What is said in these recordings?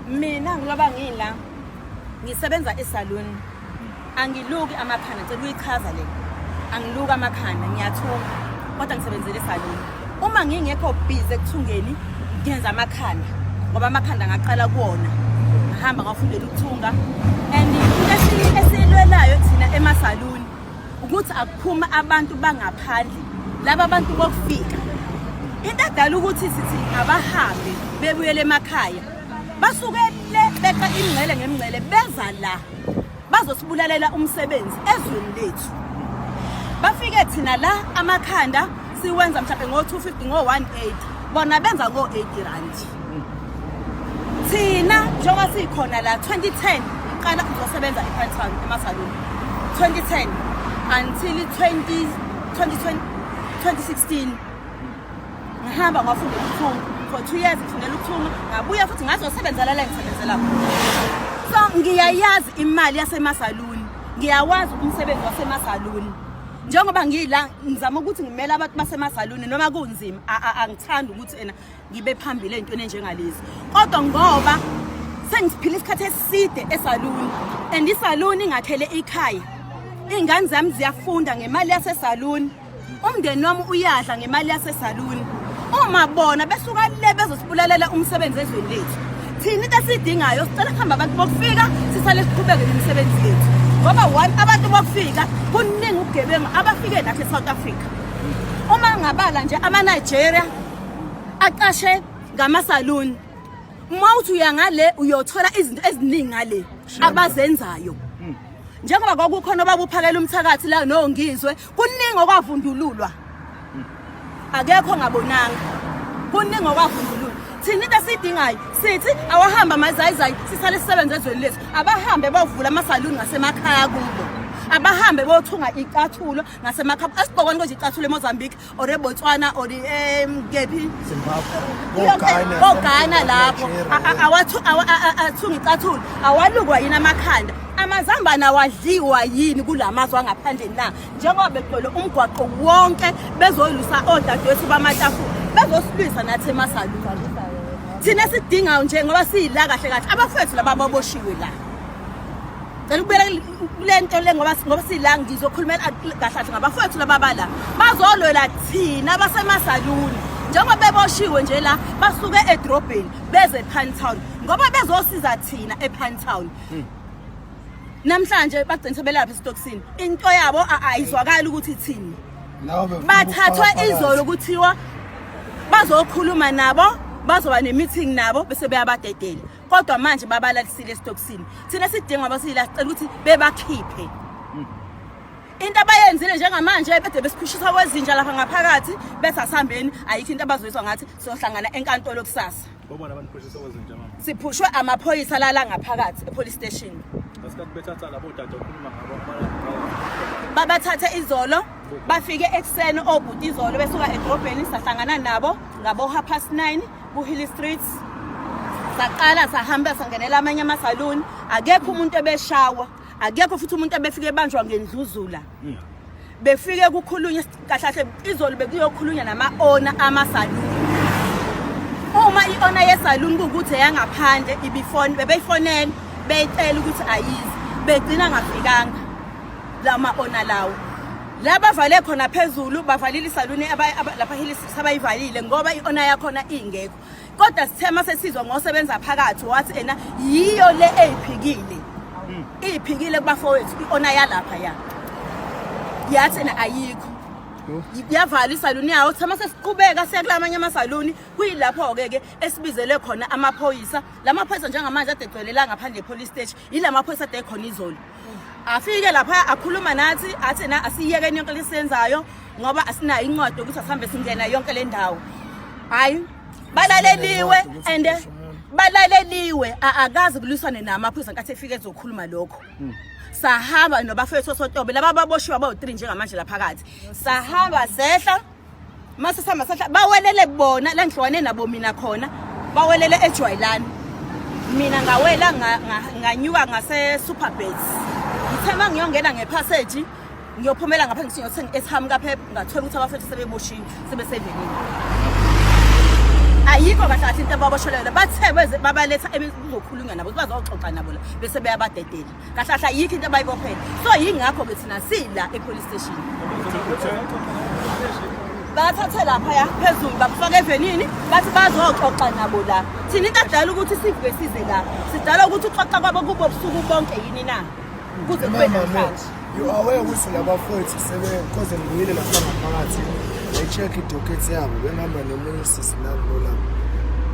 mina ngiloba ngila ngisebenza esalon angiluki amakhanda ngicela ukuyichaza le angiluki amakhanda ngiyathuka kodwa ngisebenzele esalon uma ngingekho busy ekuthungeni ngenza amakhanda ngoba amakhanda ngaqala kuwona ngahamba ngafundela ukuthunga and esilwelayo thina emasalon ukuthi akuphuma abantu bangaphandle laba abantu bokufika into edala ukuthi sithi abahambe bebuyele emakhaya basukele beqa ingcele ngemngcele beza la bazosibulalela umsebenzi ezweni lethu bafike thina la amakhanda siwenza mhlawumbe ngo250 ngo180 bona benza ngo80 rand thina njengoba sikhona la 2010 iqala ukusebenza ePantown emasalon 2010 until 2016 ngihamba ngafunda ukuthunga for 2 years ngifundela ukuthunga ngabuya futhi ngazosebenzela la ngisebenzela so ngiyayazi imali yasemasaluni ngiyawazi umsebenzi wasemasaluni njengoba ngila ngizama ukuthi ngimele abantu basemasaluni noma kunzima angithandi ukuthi ena ngibe phambili entweni enjengalezi kodwa ngoba sengiphila isikhathi eside esaluni and isaluni ingakhele ikhaya ingane zami ziyafunda ngemali yasesaluni umndeni wami uyadla ngemali yasesaluni uma bona besuka le bezosibulalela umsebenzi ezweni lethu thina into esidingayo sicela kuhamba abantu bokufika sisale siqhubeke nomsebenzi wethu ngoba one abantu bokufika kuningi ubugebengu abafike nathi eSouth Africa uma ngabala nje ama-Nigeria aqashe ngamasaluni uma uthi uyangale uyothola izinto eziningi ngale abazenzayo njengoba kwakukhona obabuphakela umthakathi la nongizwe kuningi okwavundululwa akekho ngabonanga kuningi okwavundululwa thina into esidingayo sithi awahamba amazayizayi sisale sisebenza ezweni lethu abahambe bavula amasaluni ngasemakhaya kubo abahambe bothunga icathulo ngasemakhaya asibhokwane konje icathulo eMozambique or eBotswana or ngephi Ghana lapho athunga icathulo awalukwa yini amakhanda amazambana wadliwa yini kulamazwe angaphandle na njengoba begcwele umgwaqo wonke bezoylusa odadewethu bamatafula bezosilwisa nathi emasaluni thina sidinga nje ngoba siyila kahle kahle abafethu laba baboshiwe la ngicela ukubeka lento le ngoba siyila ngizokhulumela kahle kahle ngabafethu laba bala bazolwela thina basemasaluni njengoba beboshiwe nje la basuke edrobheni beze ePantown ngoba bezosiza thina ePantown namhlanje bagcina sebelapha eStocksini into yabo ayizwakala ukuthi ithini bathathwa izolo ukuthiwa bazokhuluma nabo bazoba nemeeting nabo bese beyabadedela kodwa manje babalalisile eStocksini thina sidinga abasila sicela ukuthi bebakhiphe into abayenzile njengamanje bede besikhushisa kwezinja lapha ngaphakathi bese asihambeni ayikho into abazoyiswa ngathi sohlangana enkantolo kusasa Bobona abantu phushisa kwezinja mama siphushwe amaphoyisa la ngaphakathi epolice station asikhathi bethatha labo data ukhuluma ngabo babathathe izolo bafike ekseni obhuti izolo besuka edrobheni sahlangana nabo ngabo 9:30 kuHill Street saqala sahamba sangenela amanye amasaluni akekho umuntu ebeshawa akekho futhi umuntu ebefike ebanjwa ngendluzula befike kukhulunywa kahle izolo bekuyokhulunywa nama-owner amasaluni uma i-owner yesaluni ukuthi yangaphandle bebeyifonela beyicela ukuthi ayizi begcina ngafikanga lama-owner lawo la bavale khona phezulu bavalile isaluni lapha Hill Street abayivalile ngoba i-owner yakhona ingekho kodwa sithema sesizwa ngosebenza phakathi wathi ena yiyo le eyiphikile iphikile kubafowethu i-owner yalapha ya yathi ena ayikho yavala isaluni yawo thema sesiqhubeka siyakulamanye amasaluni kuyilapho ke esibizele khona amaphoyisa lamaphoyisa njengamanje adegcwelela ngaphandle epolice station yilamaphoyisa ade khona izolo afike lapha akhuluma nathi athi na asiyeke yonke lesenzayo ngoba asinayo incwadi ukuthi asihambe singena yonke le ndawo hayi balaleliwe and balaleliwe akazi kuliswane namaphoyisa nkathi efike ezokhuluma lokho sahamba nobafethu sotobe laba baboshiwe bawu3 njengamanje la phakathi sahamba sehla mase sihamba sehla bawelele bona la ngihlwane nabo mina khona bawelele eJoylani mina ngawela nganyuka ngase Superbeds ngithema ngiyongena ngepassage ngiyophumela ngapha ngiyothenga esihamba kaphepha ngathola ukuthi abafethu sebeboshiwe sebesevenini ayikho kahle kahle into ababoshelele bathe beze babaletha ukuzokhulunywa nabo bazoxoxa nabo la bese beyabadedela kahle kahle ayikho into abayibophela so yingakho ke thina sila e-police station bathathe lapha ya phezulu bakufaka evenini bathi bazoxoxa nabo la thina into adala ukuthi sivuke size la sidala ukuthi uxoxa kwabo kubo busuku bonke yini na kuze kube namhlanje you are aware ukuthi labafowethu because ngiyile lapha ngaphakathi check i-docket yabo behamba nomunye sisi nabo lapho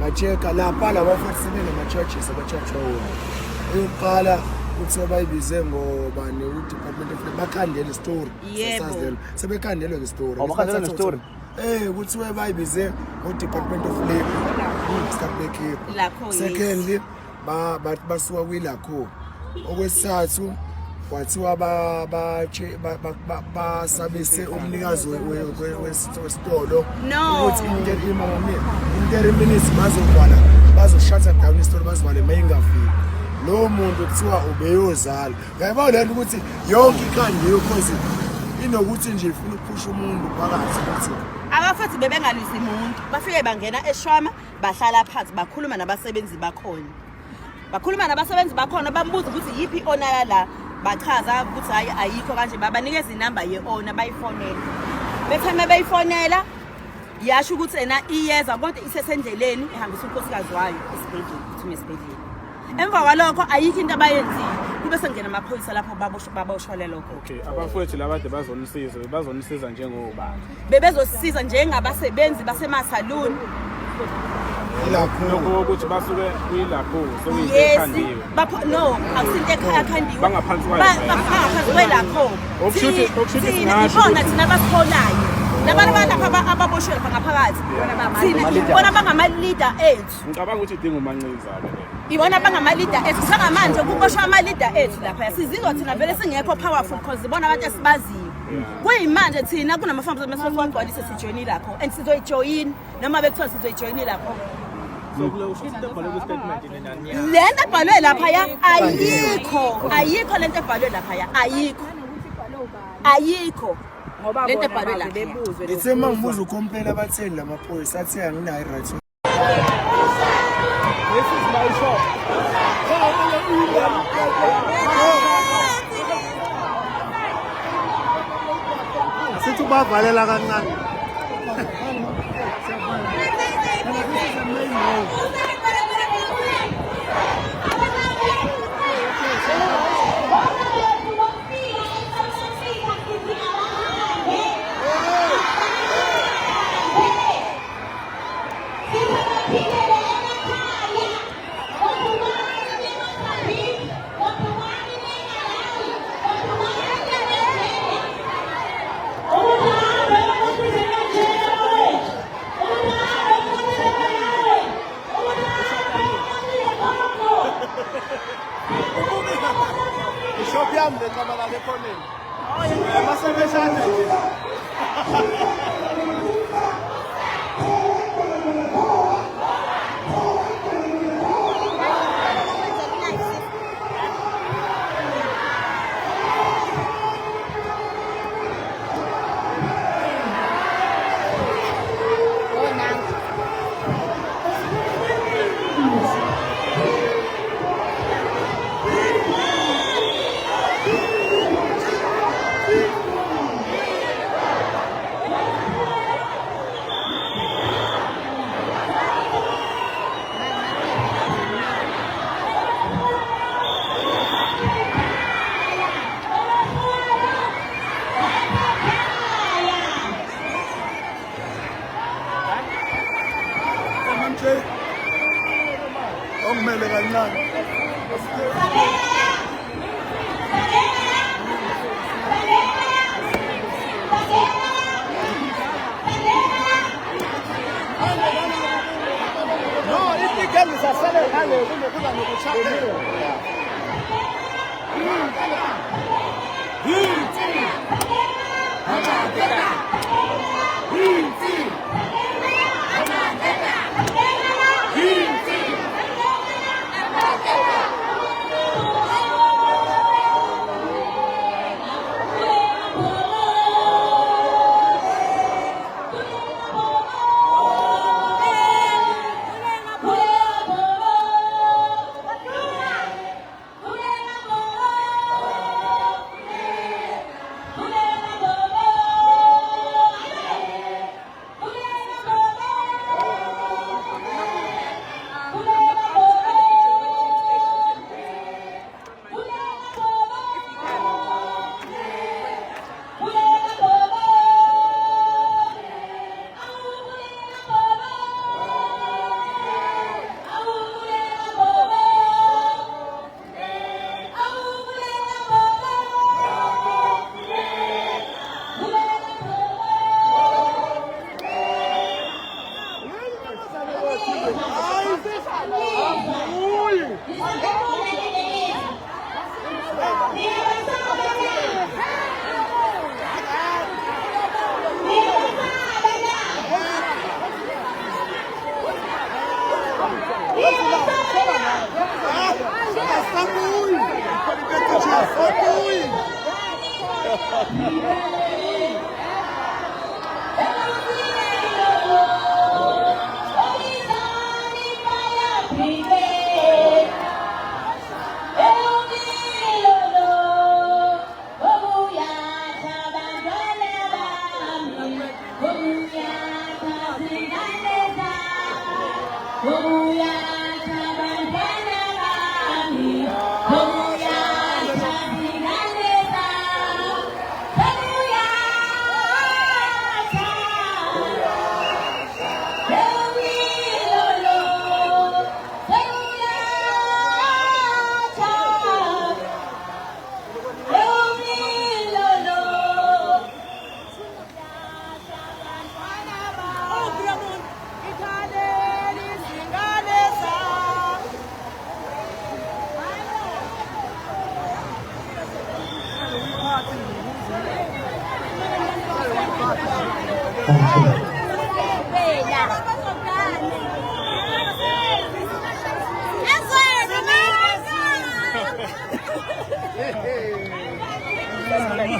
ba-check-a lapha labafowethu sebenama-charges aba-charge wona eyokuqala kuthiwa bayibize ngobani u-department of bakhandele istori sebekhandelwe ngestori kuthiwe bayibize ngo-department of labor start secondly basuka kwilakho okwesithathu kwathiwa basabise umnikazi wesitolo ukuthi in 30 minutes bazoshutha down isitolo bazivale mayingafiki lowo muntu kuthiwa ubeyozala ngiyabona lento ukuthi yonke ikhandiyo cause inokuthi nje ifuna ukuphusha umuntu phakathi ukuthi abafuthi bebengalwisi umuntu bafike bangena eShwama bahlala phansi bakhuluma nabasebenzi bakhona bambuza ukuthi yipi owner la bachaza ukuthi hayi ayikho kanje babanikeza inamba ye-owner bayifonela betheme bayifonela yasho ukuthi ena iyeza kodwa isesendleleni ihambisa unkosikazi wayo esibhedlela emva kwalokho ayikho into abayenzile kube sengena amaphoyisa lapho baboshwele lokho okay abafowethu labade bazonisiza njengobani bebezosiza njengabasebenzi basemasaluni lokho ukuthi basuke kuyilapho sokuyikhandiwe no akusinto ekhandiwe bangaphansi kwelakho thina thina basiholayo labantu balapha ababoshwe lapha ngaphakathi thina bona bangama-leader ethu ngicabanga ukuthi idinga umanqiza ibona bangama-leader ethu sangamanje kuboshwa ama-leader ethu lapha sizizwa thina vele singekho powerful because ibona abantu esibaziyo kuyimanje thina kunama-farms amesifagcwalise sijoyini lapho and sizoyijoyini noma bekuthiwa sizoyijoyini lapho le nto ebhalwe laphaya ayikho le nto ebhalwe laphaya ayikho le nto ebhalwe laphaya ithe uma ngibuza ukomplela abatheni lamaphoyisa athi anginayo right this is my shop asithi ubavalela kancane Shop de cámara de poner. Además se ve sana. Ongmele kancane. No, itigeli sasele ngale kunokuba nokuchapela.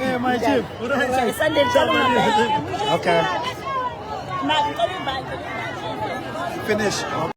Hey, my chief. Okay. Finish.